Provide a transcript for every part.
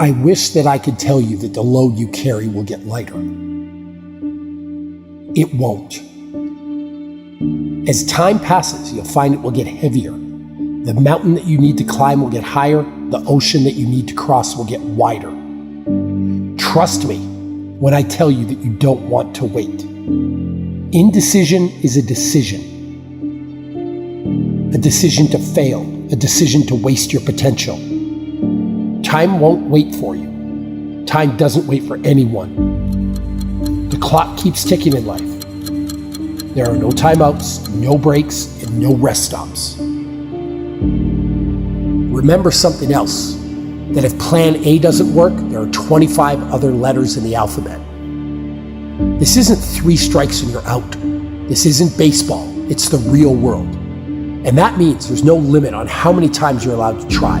I wish that I could tell you that the load you carry will get lighter. It won't. As time passes, you'll find it will get heavier. The mountain that you need to climb will get higher. The ocean that you need to cross will get wider. Trust me when I tell you that you don't want to wait. Indecision is a decision. A decision to fail, a decision to waste your potential. Time won't wait for you. Time doesn't wait for anyone. The clock keeps ticking in life. There are no timeouts, no breaks, and no rest stops. Remember something else, that if plan A doesn't work, there are 25 other letters in the alphabet. This isn't 3 strikes and you're out. This isn't baseball, it's the real world. And that means there's no limit on how many times you're allowed to try.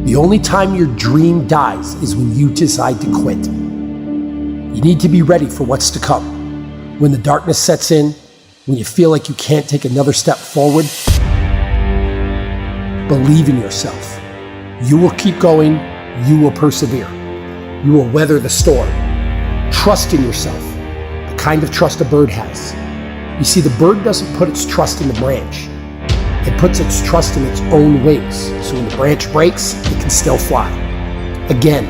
The only time your dream dies is when you decide to quit. You need to be ready for what's to come. When the darkness sets in, when you feel like you can't take another step forward, believe in yourself. You will keep going, you will persevere. You will weather the storm. Trust in yourself, the kind of trust a bird has. You see, the bird doesn't put its trust in the branch. It puts its trust in its own wings, so when the branch breaks, it can still fly. Again,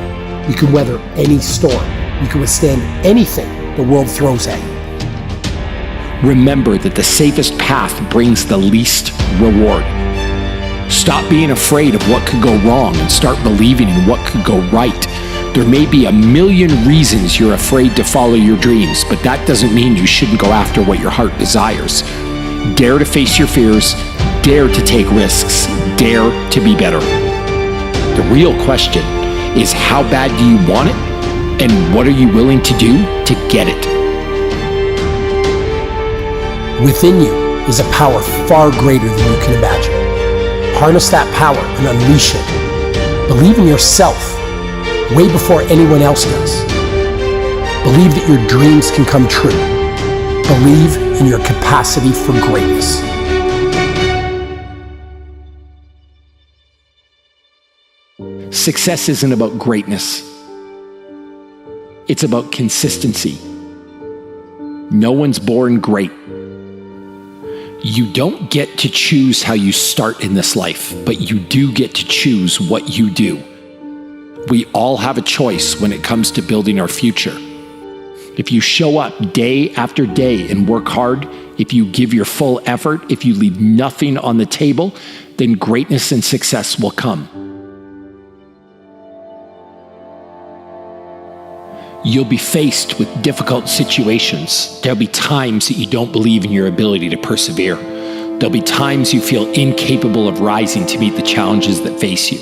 you can weather any storm. You can withstand anything the world throws at you. Remember that the safest path brings the least reward. Stop being afraid of what could go wrong and start believing in what could go right. There may be a million reasons you're afraid to follow your dreams, but that doesn't mean you shouldn't go after what your heart desires. Dare to face your fears, dare to take risks, dare to be better. The real question is, how bad do you want it? And what are you willing to do to get it? Within you is a power far greater than you can imagine. Harness that power and unleash it. Believe in yourself way before anyone else does. Believe that your dreams can come true. Believe in your capacity for greatness. Success isn't about greatness. It's about consistency. No one's born great. You don't get to choose how you start in this life, but you do get to choose what you do. We all have a choice when it comes to building our future. If you show up day after day and work hard, if you give your full effort, if you leave nothing on the table, then greatness and success will come. You'll be faced with difficult situations. There'll be times that you don't believe in your ability to persevere. There'll be times you feel incapable of rising to meet the challenges that face you.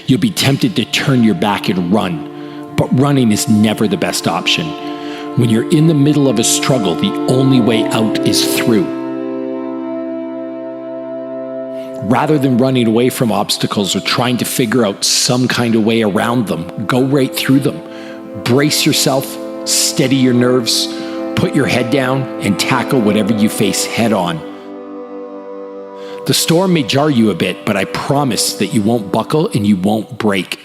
You'll be tempted to turn your back and run, but running is never the best option. When you're in the middle of a struggle, the only way out is through. Rather than running away from obstacles or trying to figure out some kind of way around them, go right through them. Brace yourself, steady your nerves, put your head down, and tackle whatever you face head on. The storm may jar you a bit, but I promise that you won't buckle and you won't break.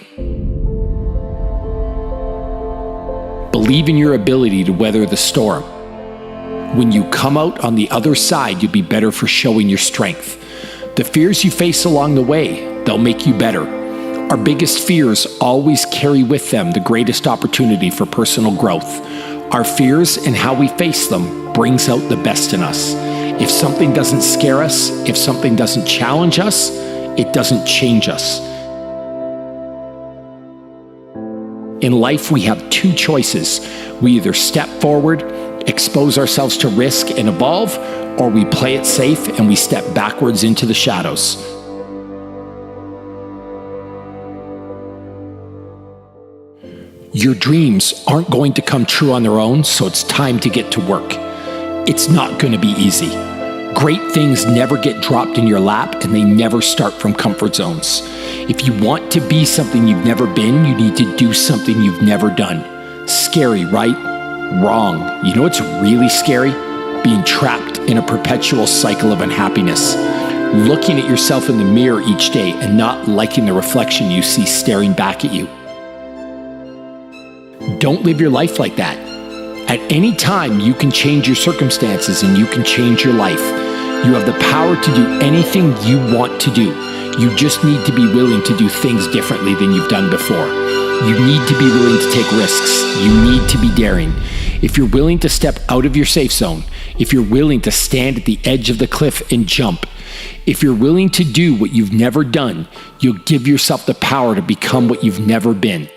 Believe in your ability to weather the storm. When you come out on the other side, you'll be better for showing your strength. The fears you face along the way, they'll make you better. Our biggest fears always carry with them the greatest opportunity for personal growth. Our fears and how we face them brings out the best in us. If something doesn't scare us, if something doesn't challenge us, it doesn't change us. In life, we have 2 choices. We either step forward, expose ourselves to risk and evolve, or we play it safe and we step backwards into the shadows. Your dreams aren't going to come true on their own, so it's time to get to work. It's not going to be easy. Great things never get dropped in your lap, and they never start from comfort zones. If you want to be something you've never been, you need to do something you've never done. Scary, right? Wrong. You know what's really scary? Being trapped in a perpetual cycle of unhappiness. Looking at yourself in the mirror each day and not liking the reflection you see staring back at you. Don't live your life like that. At any time, you can change your circumstances and you can change your life. You have the power to do anything you want to do. You just need to be willing to do things differently than you've done before. You need to be willing to take risks. You need to be daring. If you're willing to step out of your safe zone, if you're willing to stand at the edge of the cliff and jump, if you're willing to do what you've never done, you'll give yourself the power to become what you've never been.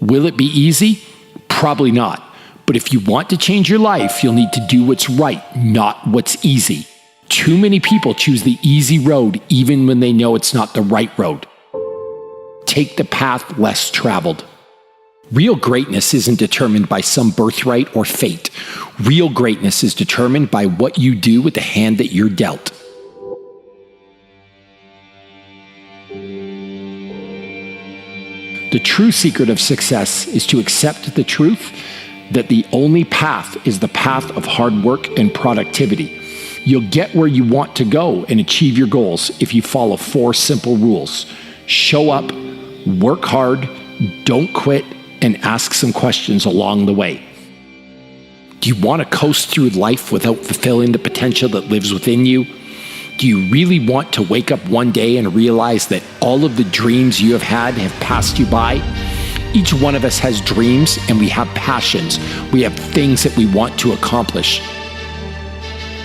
Will it be easy? Probably not. But if you want to change your life, you'll need to do what's right, not what's easy. Too many people choose the easy road even when they know it's not the right road. Take the path less traveled. Real greatness isn't determined by some birthright or fate. Real greatness is determined by what you do with the hand that you're dealt. The true secret of success is to accept the truth that the only path is the path of hard work and productivity. You'll get where you want to go and achieve your goals if you follow 4 simple rules. Show up, work hard, don't quit, and ask some questions along the way. Do you want to coast through life without fulfilling the potential that lives within you? Do you really want to wake up one day and realize that all of the dreams you have had have passed you by? Each one of us has dreams and we have passions. We have things that we want to accomplish.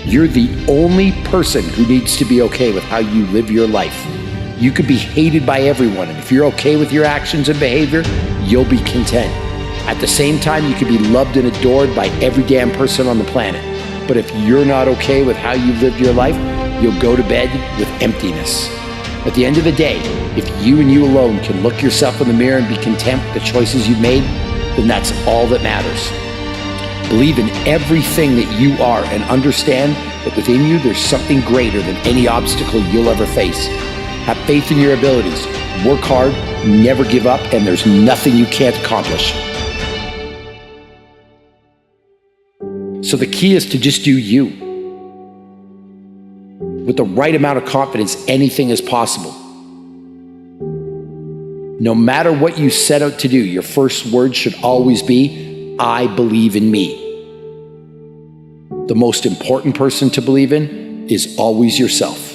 You're the only person who needs to be okay with how you live your life. You could be hated by everyone, and if you're okay with your actions and behavior, you'll be content. At the same time, you could be loved and adored by every damn person on the planet. But if you're not okay with how you've lived your life, you'll go to bed with emptiness. At the end of the day, if you and you alone can look yourself in the mirror and be content with the choices you've made, then that's all that matters. Believe in everything that you are and understand that within you there's something greater than any obstacle you'll ever face. Have faith in your abilities, work hard, never give up, and there's nothing you can't accomplish. So the key is to just do you. With the right amount of confidence, anything is possible. No matter what you set out to do, your first word should always be, I believe in me. The most important person to believe in is always yourself.